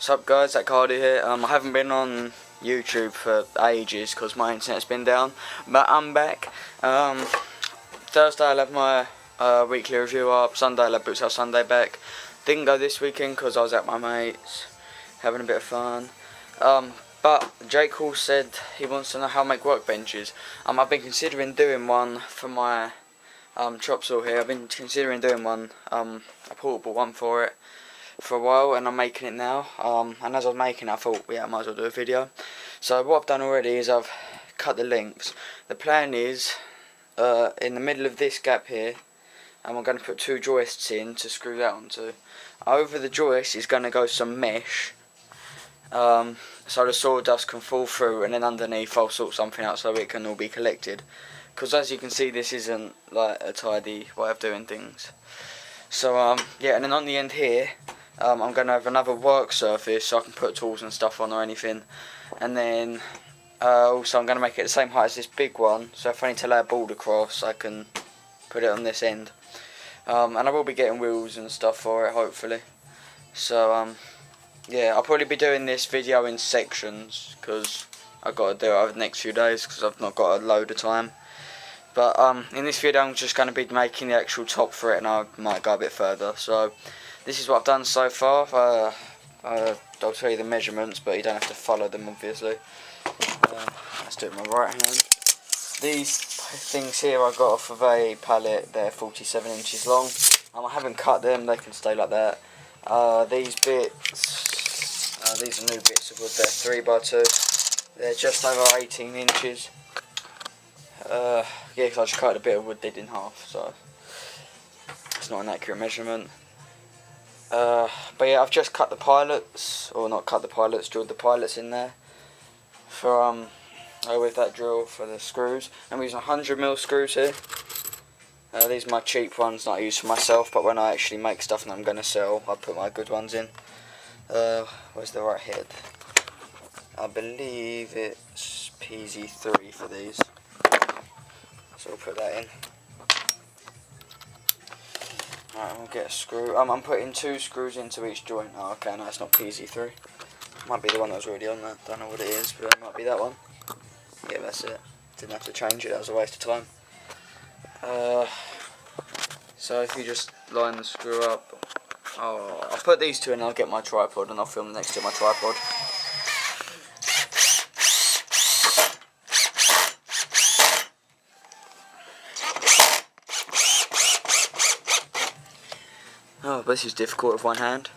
What's up guys, Zach Hardy here. I haven't been on YouTube for ages because my internet's been down, but I'm back. Thursday I'll have my weekly review up, Sunday I'll have Boots Out Sunday back. Didn't go this weekend because I was at my mates, having a bit of fun. But Jake Hall said he wants to know how to make workbenches. I've been considering doing one for my chop saw here. I've been considering doing one, a portable one for it, for a while, and I'm making it now. And as I was making it, I thought, yeah, I might as well do a video. So what I've done already is I've cut the lengths. The plan is, in the middle of this gap here, I'm going to put 2 joists in to screw that onto. Over the joist is going to go some mesh, so the sawdust can fall through, and then underneath I'll sort something out so it can all be collected. Because as you can see, this isn't like a tidy way of doing things. So yeah, and then on the end here, I'm going to have another work surface so I can put tools and stuff on or anything. And then also I'm going to make it the same height as this big one, so if I need to lay a board across I can put it on this end. And I will be getting wheels and stuff for it, hopefully. So yeah, I'll probably be doing this video in sections because I've got to do it over the next few days because I've not got a load of time. But in this video I'm just going to be making the actual top for it, and I might go a bit further. So this is what I've done so far. I'll tell you the measurements, but you don't have to follow them obviously. Let's do it with my right hand. These things here I got off of a pallet. They're 47 inches long. I haven't cut them, they can stay like that. These bits, these are new bits of wood. They're 3x2. They're just over 18 inches. Yeah, because I just cut a bit of wood did in half, so it's not an accurate measurement. But yeah, I've just cut the pilots, or not cut the pilots, drilled the pilots in there for with that drill for the screws. I'm using 100mm screws here. These are my cheap ones that I use for myself, but when I actually make stuff that I'm going to sell, I put my good ones in. Where's the right head? I believe it's PZ3 for these. So we'll put that in. Alright, we'll get a screw. I'm putting 2 screws into each joint. Oh, okay, no, it's not PZ3. Might be the one that was already on that. Don't know what it is, but it might be that one. Yeah, that's it. Didn't have to change it, that was a waste of time. So if you just line the screw up. Oh, I'll put these 2 in and I'll get my tripod and I'll film next to my tripod. Oh, but this is difficult with one hand.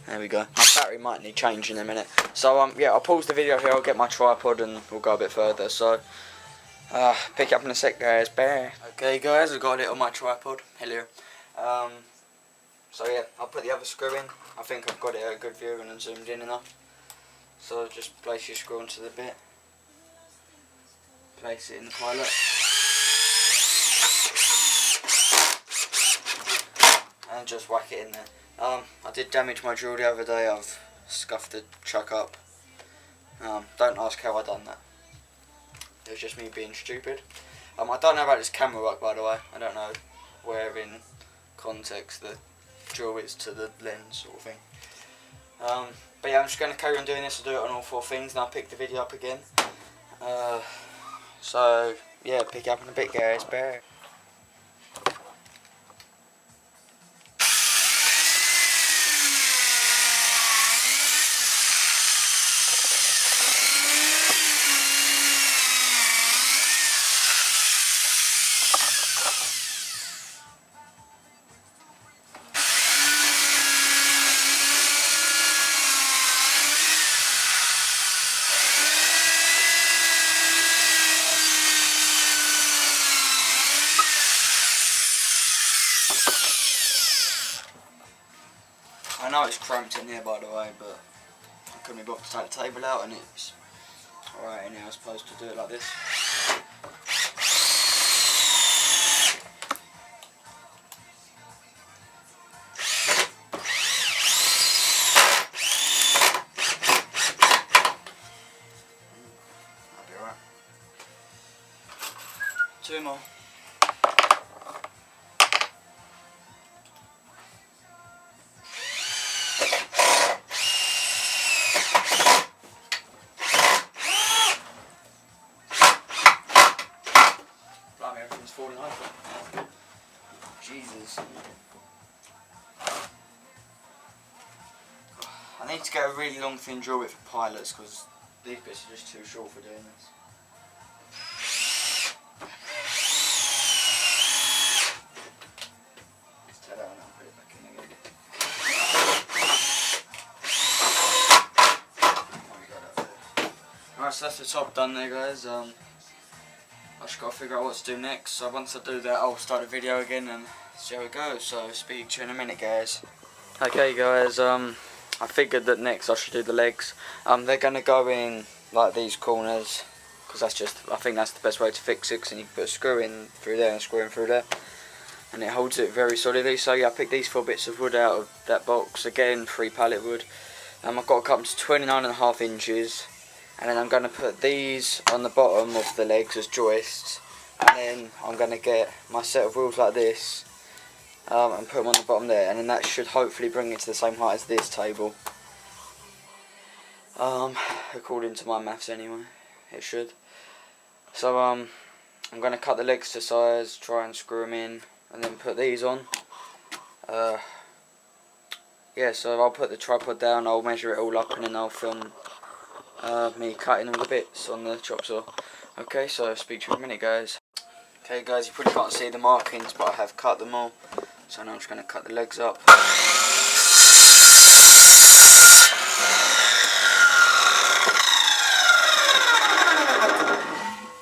There we go. My battery might need changing in a minute. So yeah, I'll pause the video here, I'll get my tripod and we'll go a bit further. So pick it up in a sec guys, bye. Okay guys, I've got it on my tripod. Hello. So yeah, I'll put the other screw in. I think I've got it at a good view and zoomed in enough. So just place your screw onto the bit. Place it in the pilot. And just whack it in there. I did damage my drill the other day. I've scuffed the chuck up. Don't ask how I done that. It was just me being stupid. I don't know about this camera work, by the way. I don't know where in context the drill is to the lens sort of thing. But yeah, I'm just going to carry on doing this. I'll do it on all 4 things and I'll pick the video up again. So yeah, pick it up in a bit guys. Bye. I know it's cramped in here by the way, but I couldn't be bothered to take the table out and it's alright in here. I was supposed to do it like this. That'll be alright. 2 more. I need to get a really long thin drill bit for pilots because these bits are just too short for doing this. Let's take that one out and put it back in again. There we go, that's it. Alright, so that's the top done there, guys. I just got to figure out what to do next. So once I do that, I'll start the video again and see how it goes. So speak to you in a minute, guys. Okay, guys. I figured that next I should do the legs. They're gonna go in like these corners because I think that's the best way to fix it. Because then you can put a screw in through there and a screw in through there, and it holds it very solidly. So yeah, I picked these 4 bits of wood out of that box. Again, 3 pallet wood. I've got to cut them to 29.5 inches. And then I'm going to put these on the bottom of the legs as joists, and then I'm going to get my set of wheels like this and put them on the bottom there, and then that should hopefully bring it to the same height as this table, according to my maths anyway, it should. So I'm going to cut the legs to size, try and screw them in, and then put these on. Yeah, so I'll put the tripod down, I'll measure it all up, and then I'll film me cutting all the bits on the chop saw. Okay, so speak to you in a minute, guys. Okay, guys, you probably can't see the markings, but I have cut them all. So now I'm just going to cut the legs up.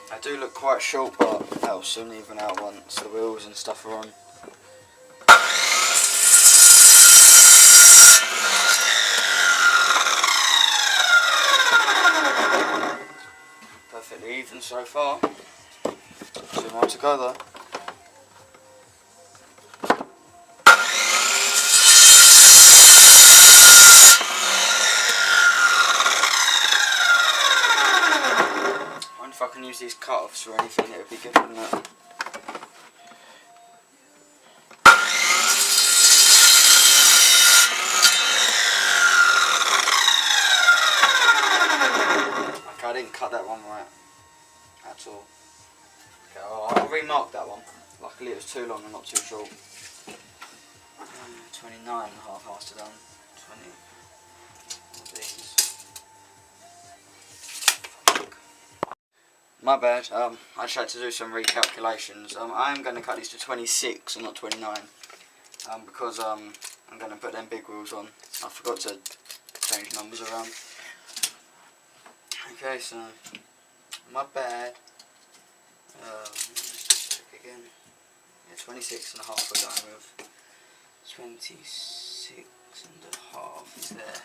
I do look quite short, but that'll soon even out once the wheels and stuff are on. Perfectly even so far. 2 more to go though. I wonder if I can use these cut-offs or anything, it would be good, wouldn't it? I didn't cut that one right at all. Okay, I'll remark that one. Luckily it was too long and not too short. 29.5 must have done. 20 of these. My bad, I just had to do some recalculations. I am going to cut these to 26 and not 29. Because I'm going to put them big wheels on. I forgot to change numbers around. Okay, so my bad. Check again. Yeah, 26.5 we're going with. 26.5 is there.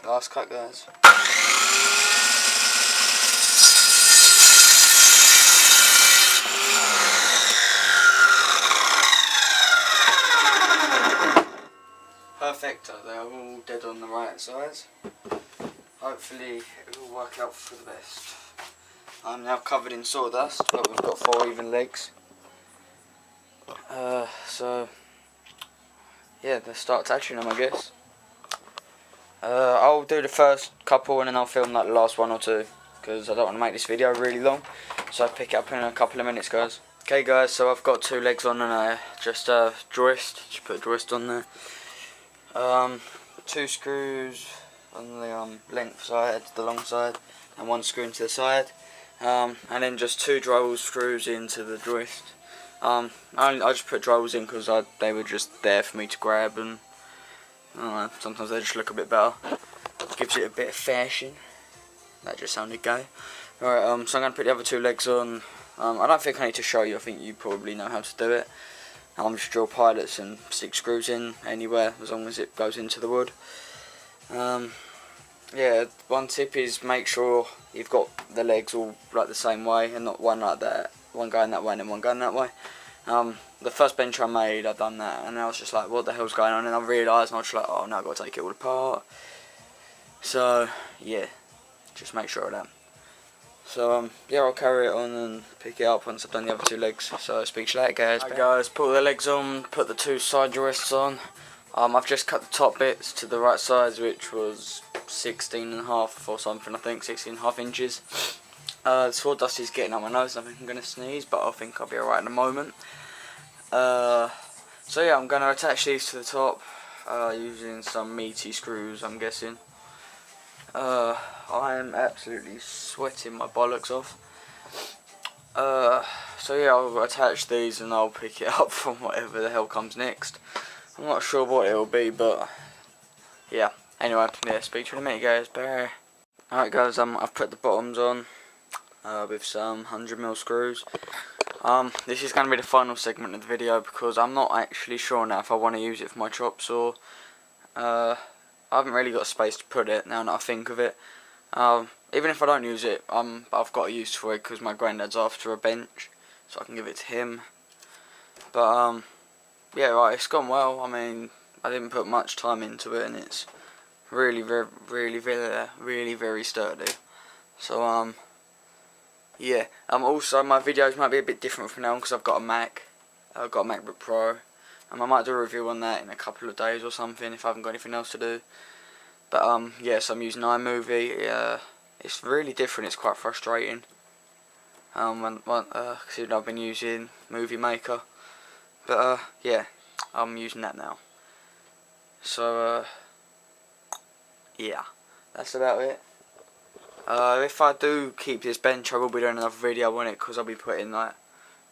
Last cut, guys. Perfecto, they're all dead on the right size. Hopefully it will work out for the best. I'm now covered in sawdust, but we've got 4 even legs. So yeah, let's start attaching them, I guess. I'll do the first couple and then I'll film like the last 1 or 2, because I don't want to make this video really long. So I'll pick it up in a couple of minutes, guys. Okay guys, so I've got 2 legs on and I just joist, put a joist on there. 2 screws on the length side, the long side, and 1 screw into the side, and then just 2 drywall screws into the joist. I just put drywalls in because they were just there for me to grab, and I don't know, sometimes they just look a bit better. Gives it a bit of fashion. That just sounded gay. Alright, so I'm going to put the other 2 legs on. I don't think I need to show you, I think you probably know how to do it. I'm just drill pilots and stick screws in anywhere as long as it goes into the wood. Yeah, one tip is make sure you've got the legs all like the same way and not one like that, one going that way and then one going that way. The first bench I made, I've done that, and I was just like, what the hell's going on? And I realised, and I was just like, oh, now I've got to take it all apart. So yeah, just make sure of that. So yeah, I'll carry it on and pick it up once I've done the other 2 legs. So speak to you later, guys. Hi guys, put the legs on, put the 2 side joists on. I've just cut the top bits to the right size, which was 16.5 or something, I think, 16.5 inches. The sawdust is getting on my nose, I think I'm going to sneeze, but I think I'll be alright in a moment. So yeah, I'm going to attach these to the top using some meaty screws, I'm guessing. I am absolutely sweating my bollocks off. So yeah, I'll attach these and I'll pick it up from whatever the hell comes next. I'm not sure what it'll be, but yeah. Anyway, yeah, speak to you in a minute, guys. Bye. Alright guys, I've put the bottoms on with some 100mm screws. This is going to be the final segment of the video because I'm not actually sure now if I want to use it for my chops or I haven't really got space to put it now that I think of it. Even if I don't use it, I've got a use for it because my granddad's after a bench, so I can give it to him. But yeah, right, it's gone well. I mean, I didn't put much time into it, and it's really very sturdy. So yeah. Also my videos might be a bit different from now on because I've got a Mac. I've got a MacBook Pro. I might do a review on that in a couple of days or something if I haven't got anything else to do. But yes, I'm using iMovie. It's really different. It's quite frustrating. Considering I've been using Movie Maker. But yeah, I'm using that now. So yeah, that's about it. If I do keep this bench, I will be doing another video on it because I'll be putting like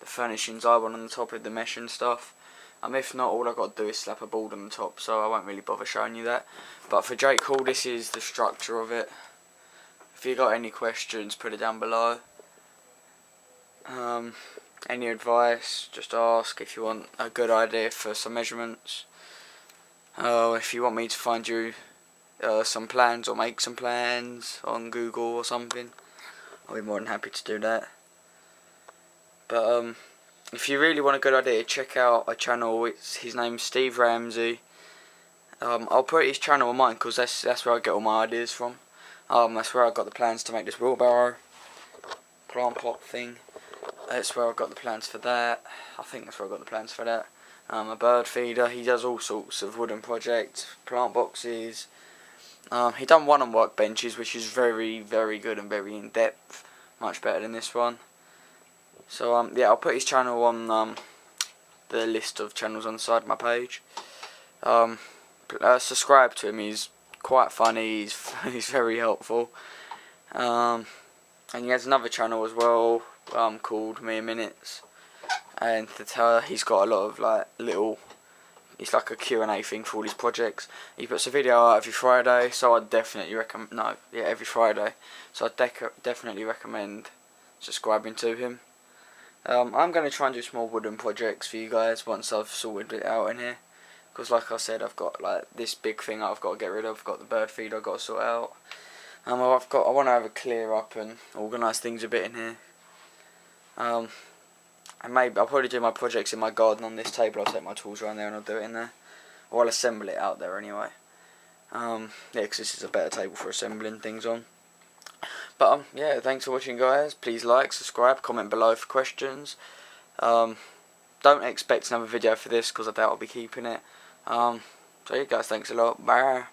the furnishings I want on the top with the mesh and stuff. If not, all I've got to do is slap a board on the top, so I won't really bother showing you that. But for Jake Hall, this is the structure of it. If you got any questions, put it down below. Any advice, just ask. If you want a good idea for some measurements, if you want me to find you some plans or make some plans on Google or something, I'll be more than happy to do that. But if you really want a good idea, check out a channel. His name's Steve Ramsey. I'll put his channel on mine because that's where I get all my ideas from. That's where I got the plans to make this wheelbarrow plant pot thing. That's where I got the plans for that. I think that's where I got the plans for that. A bird feeder. He does all sorts of wooden projects, plant boxes. He done one on workbenches, which is very good and very in depth. Much better than this one. So yeah, I'll put his channel on the list of channels on the side of my page. Subscribe to him. He's quite funny. He's very helpful. And he has another channel as well called Mere Minutes, and he's got a lot of like little. It's like a Q&A thing for all his projects. He puts a video out every Friday, so I'd definitely recommend. No, yeah, every Friday. So I'd definitely recommend subscribing to him. I'm going to try and do some more wooden projects for you guys once I've sorted it out in here. Because like I said, I've got like this big thing I've got to get rid of. I've got the bird feeder I've got to sort out. I want to have a clear up and organise things a bit in here. And maybe I'll probably do my projects in my garden on this table. I'll take my tools around there and I'll do it in there. Or I'll assemble it out there anyway. Yeah, because this is a better table for assembling things on. But yeah, thanks for watching, guys. Please like, subscribe, comment below for questions. Don't expect another video for this because I doubt I'll be keeping it. So yeah, guys, thanks a lot. Bye.